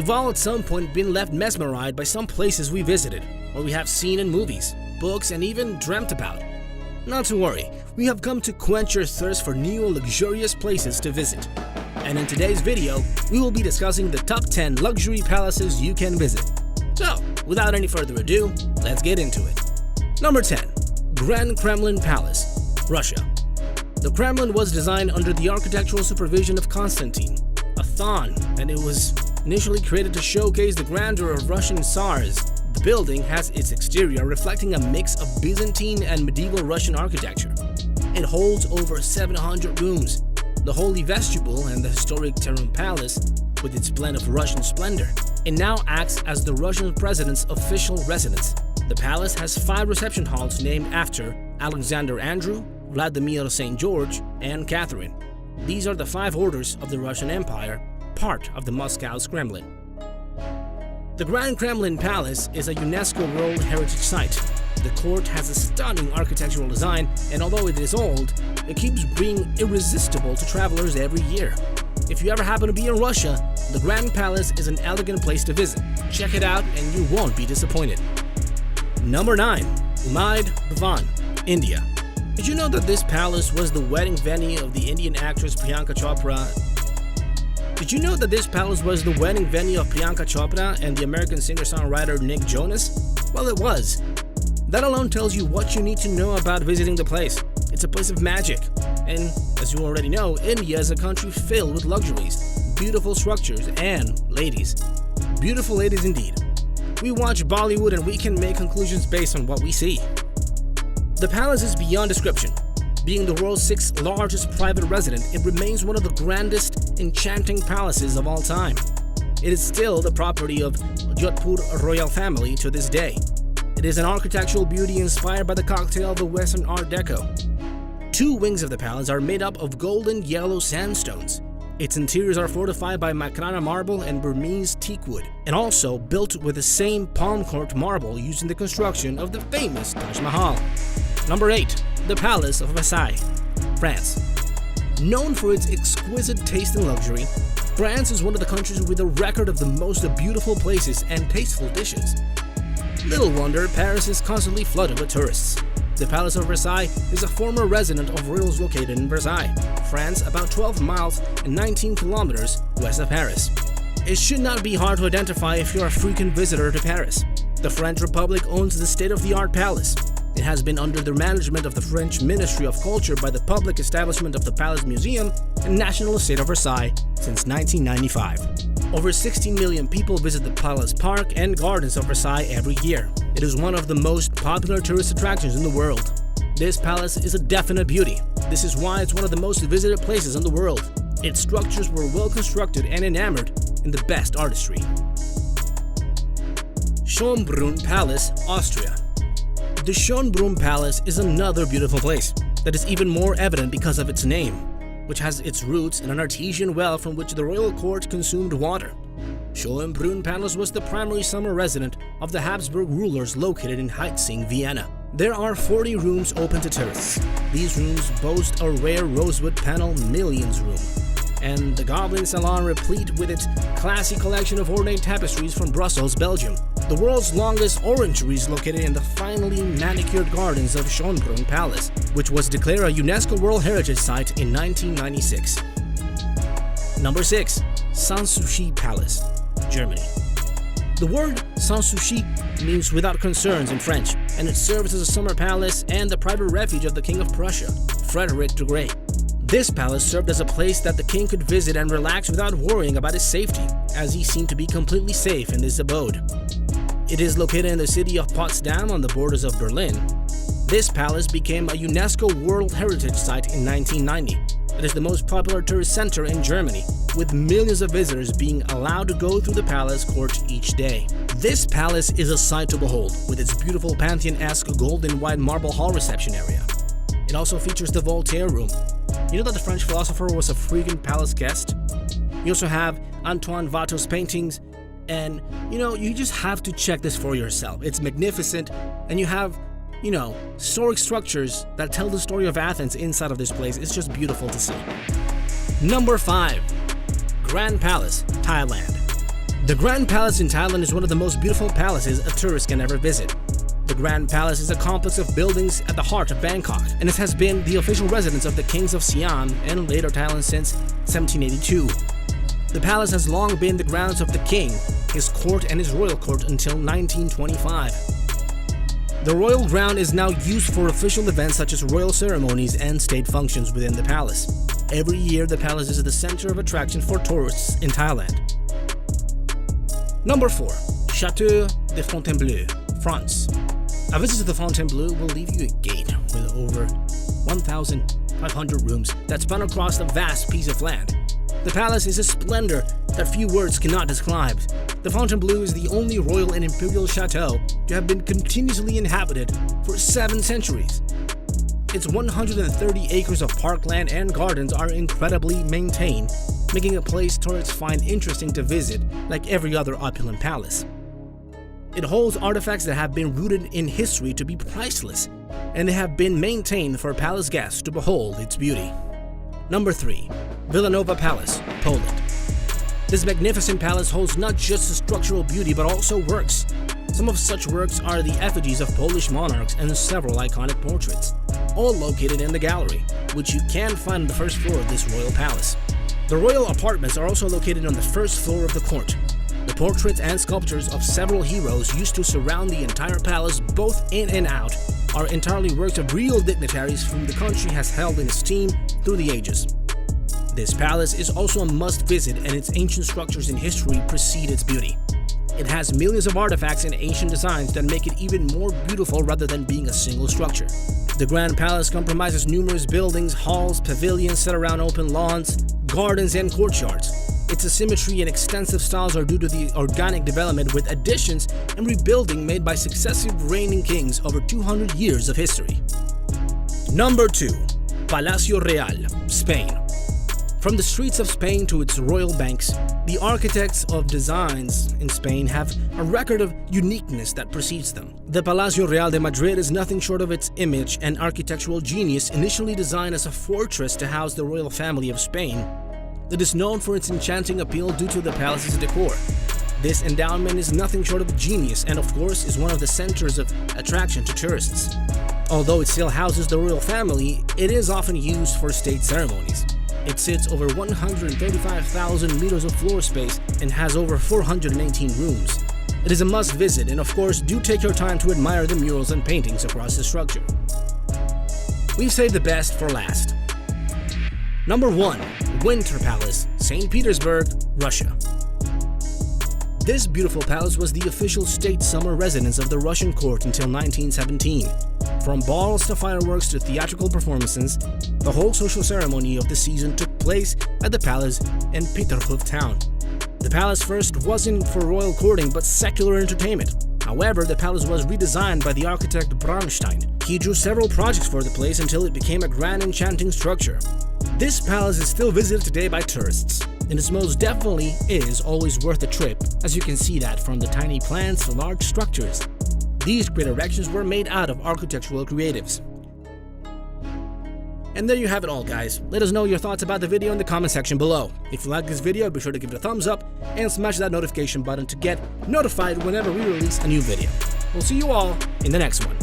We've all at some point been left mesmerized by some places we visited, or we have seen in movies, books, and even dreamt about. Not to worry, we have come to quench your thirst for new luxurious places to visit. And in today's video, we will be discussing the top 10 luxury palaces you can visit. So, without any further ado, let's get into it. Number 10. Grand Kremlin Palace, Russia. The Kremlin was designed under the architectural supervision of Constantine, a Thon, and it was initially created to showcase the grandeur of Russian Tsars. The building has its exterior reflecting a mix of Byzantine and medieval Russian architecture. It holds over 700 rooms, the holy vestibule and the historic Terem Palace with its blend of Russian splendor. It now acts as the Russian president's official residence. The palace has 5 reception halls named after Alexander Andrew, Vladimir St. George, and Catherine. These are the 5 orders of the Russian Empire, part of the Moscow's Kremlin. The Grand Kremlin Palace is a UNESCO World Heritage Site. The court has a stunning architectural design, and although it is old, it keeps being irresistible to travelers every year. If you ever happen to be in Russia, the Grand Palace is an elegant place to visit. Check it out and you won't be disappointed. Number 9. Umaid Bhavan, India. Did you know that this palace was the wedding venue of the Indian actress Priyanka Chopra? Did you know that this palace was the wedding venue of Priyanka Chopra and the American singer-songwriter Nick Jonas? Well, it was. That alone tells you what you need to know about visiting the place. It's a place of magic. And as you already know, India is a country filled with luxuries, beautiful structures, and ladies. Beautiful ladies indeed. We watch Bollywood and we can make conclusions based on what we see. The palace is beyond description. Being the world's 6th largest private residence, it remains one of the grandest, enchanting palaces of all time. It is still the property of Jodhpur royal family to this day. It is an architectural beauty inspired by the cocktail of the Western Art Deco. 2 wings of the palace are made up of golden yellow sandstones. Its interiors are fortified by Makrana marble and Burmese teakwood, and also built with the same palm court marble used in the construction of the famous Taj Mahal. Number 8. The Palace of Versailles, France. Known for its exquisite taste and luxury, France is one of the countries with a record of the most beautiful places and tasteful dishes. Little wonder Paris is constantly flooded with tourists. The Palace of Versailles is a former residence of royals located in Versailles, France, about 12 miles and 19 kilometers west of Paris. It should not be hard to identify if you're a frequent visitor to Paris. The French Republic owns the state-of-the-art palace. It has been under the management of the French Ministry of Culture by the public establishment of the Palace Museum and National Estate of Versailles since 1995. Over 16 million people visit the Palace Park and Gardens of Versailles every year. It is one of the most popular tourist attractions in the world. This palace is a definite beauty. This is why it's one of the most visited places in the world. Its structures were well constructed and enamored in the best artistry. Schönbrunn Palace, Austria. The Schönbrunn Palace is another beautiful place that is even more evident because of its name, which has its roots in an artesian well from which the royal court consumed water. Schönbrunn Palace was the primary summer residence of the Habsburg rulers located in Heitzing, Vienna. There are 40 rooms open to tourists. These rooms boast a rare rosewood panel millions room, and the Goblin Salon replete with its classy collection of ornate tapestries from Brussels, Belgium. The world's longest orangery is located in the finely manicured gardens of Schönbrunn Palace, which was declared a UNESCO World Heritage Site in 1996. Number 6. Sanssouci Palace, Germany. The word Sanssouci means without concerns in French, and it serves as a summer palace and the private refuge of the King of Prussia, Frederick the Great. This palace served as a place that the king could visit and relax without worrying about his safety, as he seemed to be completely safe in this abode. It is located in the city of Potsdam on the borders of Berlin. This palace became a UNESCO World Heritage Site in 1990. It is the most popular tourist center in Germany, with millions of visitors being allowed to go through the palace court each day. This palace is a sight to behold, with its beautiful Pantheon-esque gold and white marble hall reception area. It also features the Voltaire room. You know that the French philosopher was a frequent palace guest? You also have Antoine Watteau's paintings, and you just have to check this for yourself. It's magnificent, and you have, historic structures that tell the story of Athens inside of this place. It's just beautiful to see. Number 5. Grand Palace, Thailand. The Grand Palace in Thailand is one of the most beautiful palaces a tourist can ever visit. The Grand Palace is a complex of buildings at the heart of Bangkok, and it has been the official residence of the kings of Siam and later Thailand since 1782. The palace has long been the grounds of the king, his court and his royal court until 1925. The royal ground is now used for official events such as royal ceremonies and state functions within the palace. Every year, the palace is the center of attraction for tourists in Thailand. Number 4. Château de Fontainebleau, France. A visit to the Fontainebleau will leave you agape with over 1,500 rooms that span across a vast piece of land. The palace is a splendor that few words cannot describe. The Fontainebleau is the only royal and imperial chateau to have been continuously inhabited for 7 centuries. Its 130 acres of parkland and gardens are incredibly maintained, making a place tourists find interesting to visit like every other opulent palace. It holds artifacts that have been rooted in history to be priceless, and they have been maintained for palace guests to behold its beauty. Number 3. Villanova Palace, Poland. This magnificent palace holds not just structural beauty but also works. Some of such works are the effigies of Polish monarchs and several iconic portraits, all located in the gallery, which you can find on the first floor of this royal palace. The royal apartments are also located on the first floor of the court. The portraits and sculptures of several heroes used to surround the entire palace, both in and out, are entirely works of real dignitaries whom the country has held in esteem through the ages. This palace is also a must-visit, and its ancient structures and history precede its beauty. It has millions of artifacts and ancient designs that make it even more beautiful rather than being a single structure. The Grand Palace comprises numerous buildings, halls, pavilions set around open lawns, gardens, and courtyards. Its symmetry and extensive styles are due to the organic development with additions and rebuilding made by successive reigning kings over 200 years of history. Number 2. Palacio Real, Spain. From the streets of Spain to its royal banks, the architects of designs in Spain have a record of uniqueness that precedes them. The Palacio Real de Madrid is nothing short of its image and architectural genius. Initially designed as a fortress to house the royal family of Spain, it is known for its enchanting appeal due to the palace's decor. This endowment is nothing short of genius and, of course, is one of the centers of attraction to tourists. Although it still houses the royal family, it is often used for state ceremonies. It sits over 135,000 meters of floor space and has over 418 rooms. It is a must visit, and of course, do take your time to admire the murals and paintings across the structure. We've saved the best for last. Number 1. Winter Palace, St. Petersburg, Russia. This beautiful palace was the official state summer residence of the Russian court until 1917. From balls to fireworks to theatrical performances, the whole social ceremony of the season took place at the palace in Peterhof town. The palace first wasn't for royal courting but secular entertainment. However, the palace was redesigned by the architect Bronstein. He drew several projects for the place until it became a grand enchanting structure. This palace is still visited today by tourists, and it most definitely is always worth a trip, as you can see that from the tiny plants to large structures. These great erections were made out of architectural creatives. And there you have it all, guys. Let us know your thoughts about the video in the comment section below. If you like this video, be sure to give it a thumbs up and smash that notification button to get notified whenever we release a new video. We'll see you all in the next one.